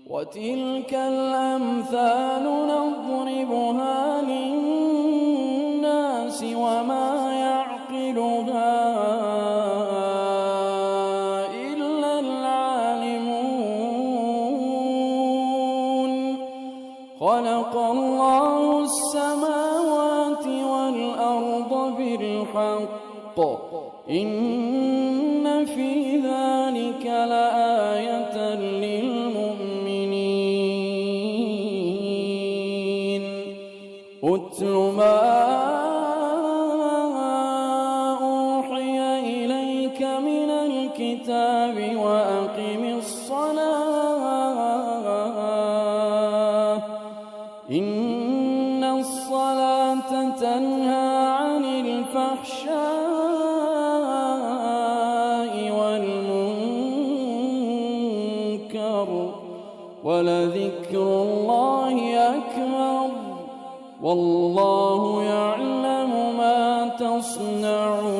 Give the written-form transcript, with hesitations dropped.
وتلك الأمثال نضربها للناس وما يعقلها إلا العالمون. خلق الله السماوات والأرض بالحق إن في ذلك لآية للمؤمنين. أتل ما أوحي إليك من الكتاب وأقم الصلاة إن الصلاة تنهى عن الفحشاء والمنكر ولذكر الله أكبر والله يعلم ما تصنعون.